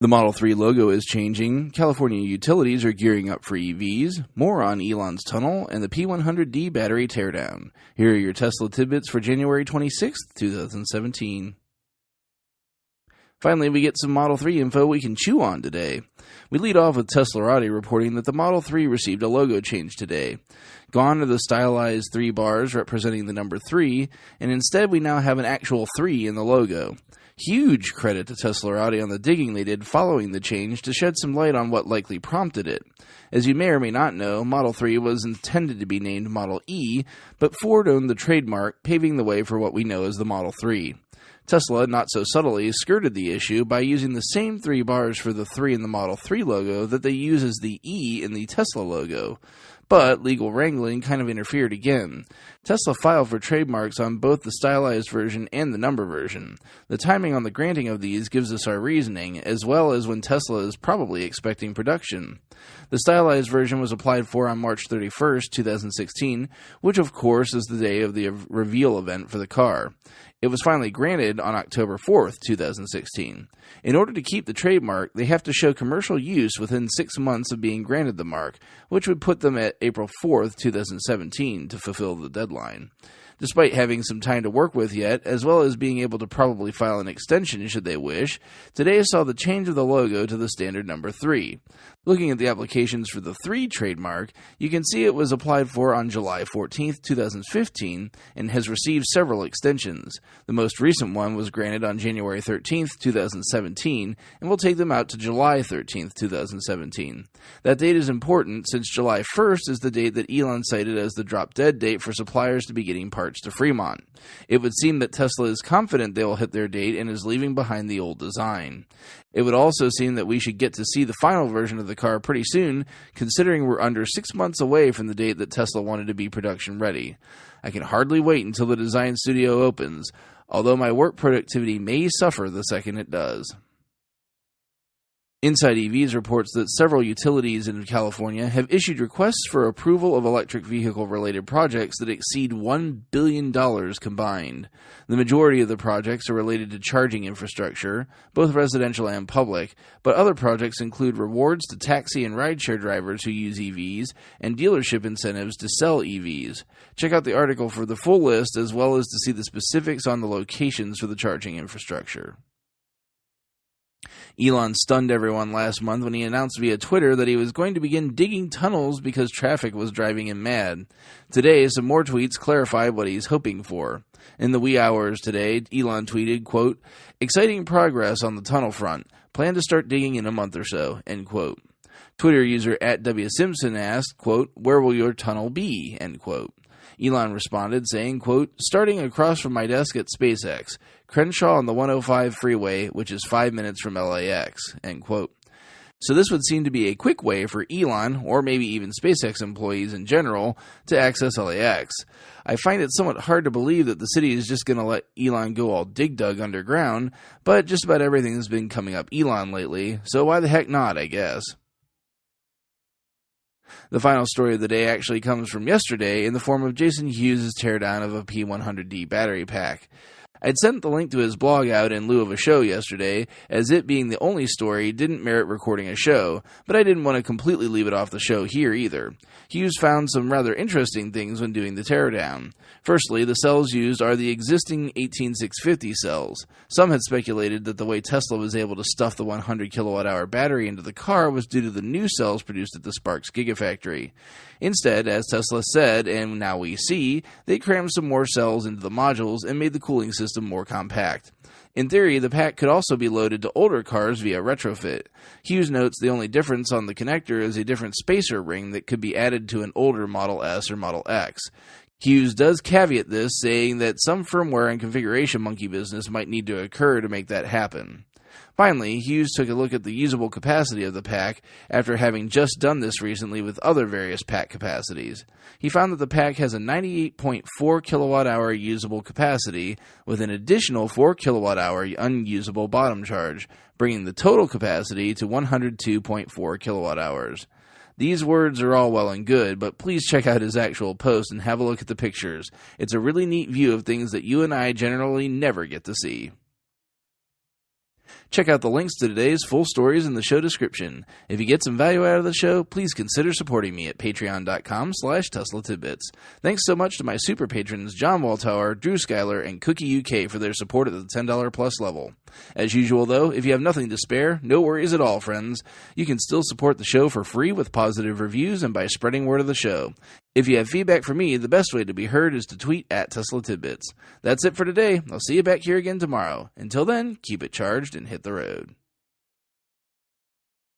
The Model 3 logo is changing, California utilities are gearing up for EVs, more on Elon's tunnel, and the P100D battery teardown. Here are your Tesla tidbits for January 26, 2017. Finally, we get some Model 3 info we can chew on today. We lead off with Teslarati reporting that the Model 3 received a logo change today. Gone are the stylized 3 bars representing the number 3, and instead we now have an actual 3 in the logo. Huge credit to Teslarati on the digging they did following the change to shed some light on what likely prompted it. As you may or may not know, Model 3 was intended to be named Model E, but Ford owned the trademark, paving the way for what we know as the Model 3. Tesla, not so subtly, skirted the issue by using the same 3 bars for the 3 in the Model 3 logo that they use as the E in the Tesla logo. But legal wrangling kind of interfered again. Tesla filed for trademarks on both the stylized version and the number version. The timing on the granting of these gives us our reasoning, as well as when Tesla is probably expecting production. The stylized version was applied for on March 31st, 2016, which of course is the day of the reveal event for the car. It was finally granted on October 4th, 2016. In order to keep the trademark, they have to show commercial use within 6 months of being granted the mark, which would put them at April 4th, 2017 to fulfill the deadline. Despite having some time to work with yet, as well as being able to probably file an extension should they wish, today saw the change of the logo to the standard number 3. Looking at the applications for the 3 trademark, you can see it was applied for on July 14, 2015, and has received several extensions. The most recent one was granted on January 13, 2017, and will take them out to July 13, 2017. That date is important since July 1st is the date that Elon cited as the drop-dead date for suppliers to be getting parts to Fremont. It would seem that Tesla is confident they will hit their date and is leaving behind the old design. It would also seem that we should get to see the final version of the car pretty soon, considering we're under 6 months away from the date that Tesla wanted to be production ready. I can hardly wait until the design studio opens, although my work productivity may suffer the second it does. Inside EVs reports that several utilities in California have issued requests for approval of electric vehicle-related projects that exceed $1 billion combined. The majority of the projects are related to charging infrastructure, both residential and public, but other projects include rewards to taxi and rideshare drivers who use EVs and dealership incentives to sell EVs. Check out the article for the full list as well as to see the specifics on the locations for the charging infrastructure. Elon stunned everyone last month when he announced via Twitter that he was going to begin digging tunnels because traffic was driving him mad. Today, some more tweets clarify what he's hoping for. In the wee hours today, Elon tweeted, quote, "Exciting progress on the tunnel front. Plan to start digging in a month or so," end quote. Twitter user @WSimpson asked, quote, "Where will your tunnel be?" end quote. Elon responded saying, quote, "Starting across from my desk at SpaceX, Crenshaw on the 105 freeway, which is 5 minutes from LAX, end quote. So this would seem to be a quick way for Elon, or maybe even SpaceX employees in general, to access LAX. I find it somewhat hard to believe that the city is just going to let Elon go all dig-dug underground, but just about everything has been coming up Elon lately, so why the heck not, I guess. The final story of the day actually comes from yesterday in the form of Jason Hughes' teardown of a P100D battery pack. I'd sent the link to his blog out in lieu of a show yesterday, as it being the only story didn't merit recording a show, but I didn't want to completely leave it off the show here either. Hughes found some rather interesting things when doing the teardown. Firstly, the cells used are the existing 18650 cells. Some had speculated that the way Tesla was able to stuff the 100 kilowatt-hour battery into the car was due to the new cells produced at the Sparks Gigafactory. Instead, as Tesla said, and now we see, they crammed some more cells into the modules and made the cooling system more compact. In theory, the pack could also be loaded to older cars via retrofit. Hughes notes the only difference on the connector is a different spacer ring that could be added to an older Model S or Model X. Hughes does caveat this, saying that some firmware and configuration monkey business might need to occur to make that happen. Finally, Hughes took a look at the usable capacity of the pack after having just done this recently with other various pack capacities. He found that the pack has a 98.4 kilowatt-hour usable capacity with an additional 4 kilowatt-hour unusable bottom charge, bringing the total capacity to 102.4 kilowatt-hours. These words are all well and good, but please check out his actual post and have a look at the pictures. It's a really neat view of things that you and I generally never get to see. Check out the links to today's full stories in the show description. If you get some value out of the show, please consider supporting me at patreon.com/Tesla Tidbits. Thanks so much to my super patrons John Waltower, Drew Schuyler, and Cookie UK for their support at the $10 plus level. As usual though, if you have nothing to spare, no worries at all, friends. You can still support the show for free with positive reviews and by spreading word of the show. If you have feedback for me, the best way to be heard is to tweet at Tesla Tidbits. That's it for today. I'll see you back here again tomorrow. Until then, keep it charged and hit the road.